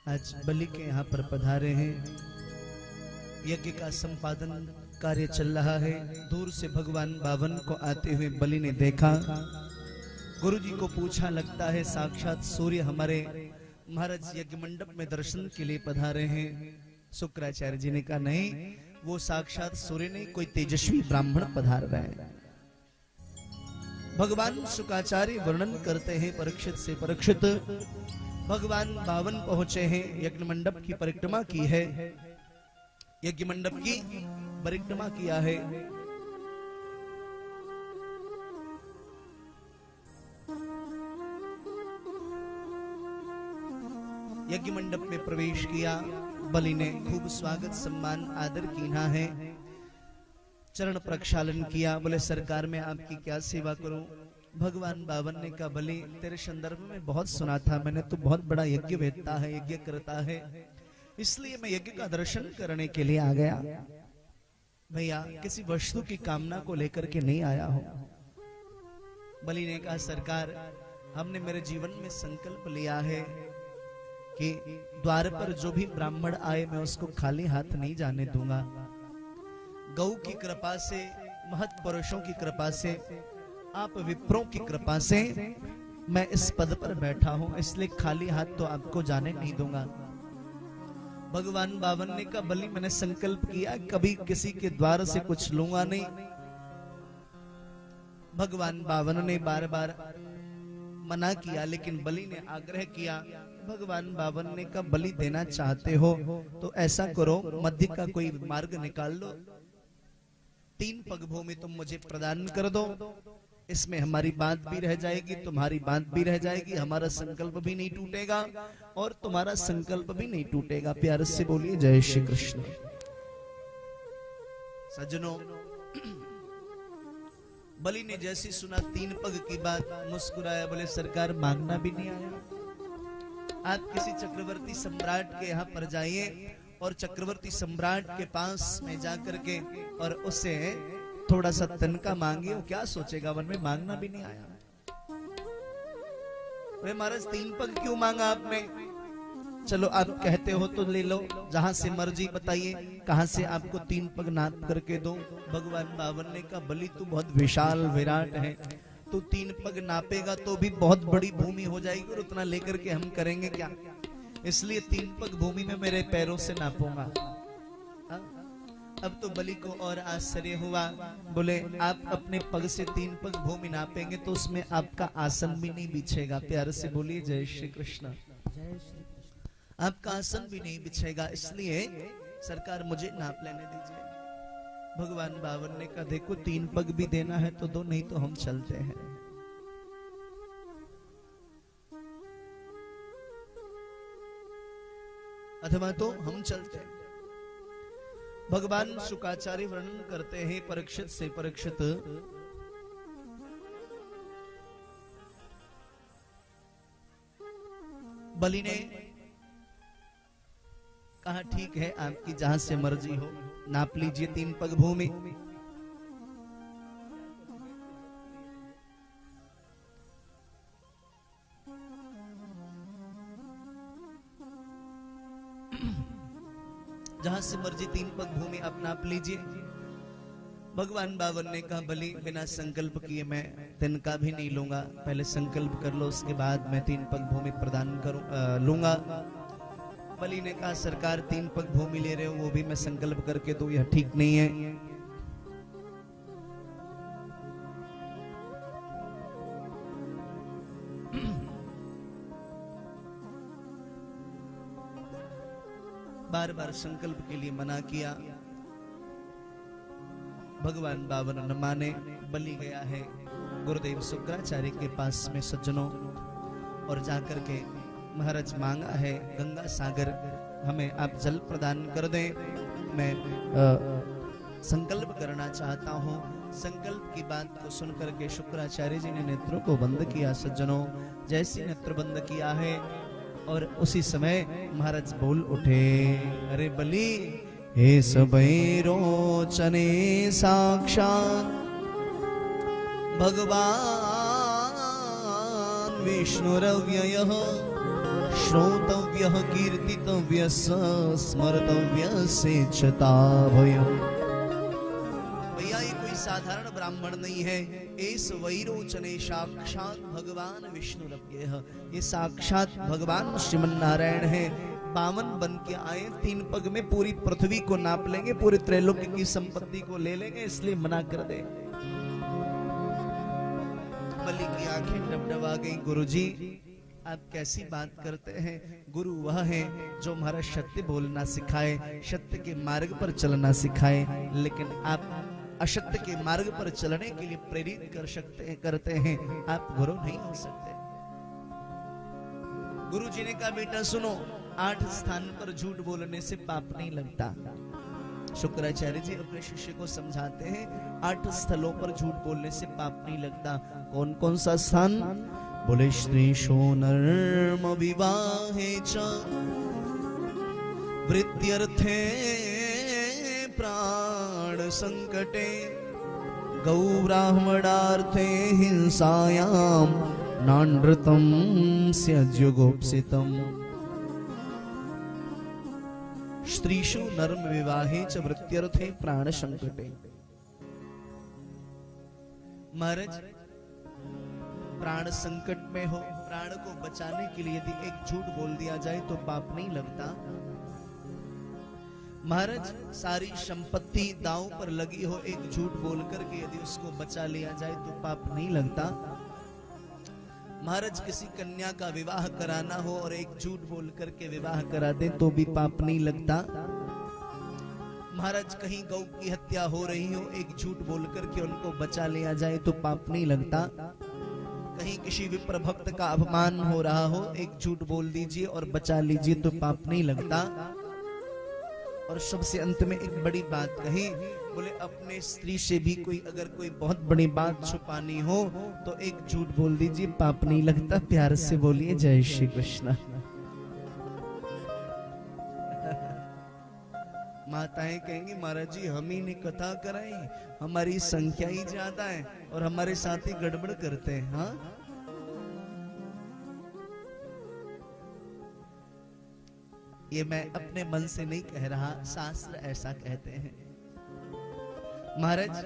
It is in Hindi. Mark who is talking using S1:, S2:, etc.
S1: आज बलि के यहाँ पर पधारे हैं। यज्ञ का संपादन कार्य चल रहा है। दूर से भगवान बावन को आते हुए बलि ने देखा। गुरुजी को पूछा, लगता है साक्षात सूर्य हमारे महाराज यज्ञ मंडप में दर्शन के लिए पधारे हैं। शुक्राचार्य जी ने कहा, नहीं, वो साक्षात सूर्य नहीं, कोई तेजस्वी ब्राह्मण पधार रहे हैं। भगवान शुक्राचार्य वर्णन करते हैं, परीक्षित से परीक्षित भगवान बावन पहुंचे हैं। यज्ञ मंडप की परिक्रमा की है, यज्ञ मंडप की परिक्रमा किया है। यज्ञ मंडप में प्रवेश किया। बलि ने खूब स्वागत सम्मान आदर कीना है। चरण प्रक्षालन किया। बोले, सरकार में आपकी क्या सेवा करूं? भगवान बावन ने कहा, बलि, तेरे संदर्भ में बहुत सुना था मैंने, तो बहुत बड़ा यज्ञ वेदता है, यज्ञ करता है, इसलिए मैं यज्ञ का दर्शन करने के लिए आ गया। भैया, किसी वस्तु की कामना को लेकर के नहीं आया हूं। बलि ने कहा, सरकार, हमने मेरे जीवन में संकल्प लिया है कि द्वार पर जो भी ब्राह्मण आए मैं उसको खाली हाथ नहीं जाने दूंगा। गौ की कृपा से, महत् पुरुषों की कृपा से, आप विप्रों की कृपा से मैं इस पद पर बैठा हूं, इसलिए खाली हाथ तो आपको जाने नहीं दूंगा। भगवान बावन ने कहा, बलि, मैंने संकल्प किया कभी किसी के द्वार से कुछ लूंगा नहीं। भगवान बावन ने बार बार मना किया, लेकिन बलि ने आग्रह किया। भगवान बावन ने कहा, बलि देना चाहते हो तो ऐसा करो, मध्य का कोई मार्ग निकाल लो, 3 पग भूमि तुम मुझे प्रदान कर दो, इसमें हमारी बात भी रह जाएगी, तुम्हारी बात भी रह जाएगी, हमारा संकल्प भी नहीं टूटेगा और तुम्हारा संकल्प भी नहीं टूटेगा। प्यार से बोलिए जय श्री कृष्ण। सज्जनों, बलि ने जैसी सुना 3 पग की बात, मुस्कुराया। बोले, सरकार, मांगना भी नहीं आया। आप किसी चक्रवर्ती सम्राट के यहाँ पर जाइए और चक्रवर्ती सम्राट के पास में जाकर के और उससे थोड़ा सा तनका मांगिए, वो क्या सोचेगा? वन में मांगना भी नहीं आया। वे महाराज, 3 पग क्यों मांगा आपने? चलो, आप कहते हो तो ले लो, जहां से मर्जी बताइए, कहां से आपको 3 पग नाप करके दो। भगवान बावन ने कहा, बलि, तू बहुत विशाल विराट है, तू 3 पग नापेगा तो भी बहुत बड़ी भूमि हो जाएगी और उतना लेकर के हम करेंगे क्या? इसलिए 3 पग भूमि में मेरे पैरों से नापूंगा। अब तो बलि को और आश्चर्य हुआ। बोले, आप अपने पग से 3 पग भूमि नापेंगे तो उसमें आपका आसन भी नहीं बिछेगा। प्यार से बोलिए जय श्री कृष्ण। आपका आसन भी नहीं बिछेगा, इसलिए सरकार मुझे नाप लेने दीजिए। भगवान बावन ने कहा, देखो, 3 पग भी देना है तो दो, नहीं तो हम चलते हैं। अथवा तो हम चलते हैं। भगवान शुक्राचार्य वर्णन करते हैं, परीक्षित से परीक्षित बलि ने कहा, ठीक है, आपकी जहां से मर्जी हो, नाप लीजिए 3 पग भूमि। जहां से मर्जी 3 पग भूमि आप नाप लीजिए। भगवान बावन ने कहा, बलि, बिना संकल्प किए मैं तिनका भी नहीं लूंगा, पहले संकल्प कर लो, उसके बाद मैं 3 पग भूमि प्रदान लूंगा। बलि ने कहा, सरकार, 3 पग भूमि ले रहे हो, वो भी मैं संकल्प करके दूं, यह ठीक नहीं है। बार बार संकल्प के लिए मना किया। भगवान बावन न माने। बलि गया है गुरुदेव शुक्राचार्य के पास में सज्जनों, और जाकर के महाराज मांगा है, गंगा सागर हमें आप जल प्रदान कर दें, मैं संकल्प करना चाहता हूँ। संकल्प की बात को सुनकर के शुक्राचार्य जी ने नेत्रों को बंद किया। सज्जनों, जैसे नेत्र बंद किया है और उसी समय महाराज बोल उठे, अरे बलि, हे सबई रोचने साक्षात भगवान विष्णुरव्ययः श्रोतव्यः कीर्तितव्यः स्मर्तव्यः सेच्छता भयम्। भैया ये कोई साधारण ब्राह्मण नहीं है, एस वैरोचने साक्षात भगवान विष्णुरव्यः, ये साक्षात भगवान श्रीमन नारायण है। 52 बन के आए, 3 पग में पूरी पृथ्वी को नाप लेंगे, पूरी त्रैलोक्य की संपत्ति को ले लेंगे, इसलिए मना कर दे। बलि की आंखें डबडबा गई। गुरुजी आप कैसी बात करते हैं? गुरु वह है जो हमारा सत्य बोलना सिखाए, सत्य के मार्ग पर चलना सिखाए, लेकिन आप असत्य के मार्ग पर चलने के लिए प्रेरित करते हैं, आप गुरु नहीं हो सकते। गुरु जी ने कहा बेटा सुनो, 8 स्थान पर झूठ बोलने से पाप नहीं लगता। शुक्राचार्य जी अपने शिष्य को समझाते हैं 8 स्थलों पर झूठ बोलने से पाप नहीं लगता। कौन कौन सा स्थान? बोले स्त्रीषु नर्म विवाहे च वृत्यर्थे प्राण संकटे गौ ब्राह्मणार्थे हिंसायां नानृतं स्यज्युगोप्सितम्। स्त्रीषु नर्म विवाहे च वृत्यर्थे प्राण संकटे। महाराज प्राण संकट में हो, प्राण को बचाने के लिए यदि एक झूठ बोल दिया जाए तो पाप नहीं लगता। महाराज सारी संपत्ति दांव पर लगी हो, एक झूठ बोल करके यदि उसको बचा लिया जाए तो पाप नहीं लगता। महाराज किसी कन्या का विवाह कराना हो और एक झूठ बोल करके विवाह करा दे तो भी पाप नहीं लगता। महाराज कहीं गौ की हत्या हो रही हो, एक झूठ बोल करके उनको बचा लिया जाए तो पाप नहीं लगता। कहीं किसी विप्र भक्त का अपमान हो रहा हो, एक झूठ बोल दीजिए और बचा लीजिए तो पाप नहीं लगता। और सबसे अंत में एक बड़ी बात कही, बोले अपने स्त्री से भी अगर कोई बहुत बड़ी बात छुपानी हो तो एक झूठ बोल दीजिए, पाप नहीं लगता। प्यार से बोलिए जय श्री कृष्ण। माताएं कहेंगी महाराज जी हम ही ने कथा कराई, हमारी संख्या ही ज्यादा है और हमारे साथ ही गड़बड़ करते हैं। हाँ ये मैं अपने मन से नहीं कह रहा, शास्त्र ऐसा कहते हैं। महाराज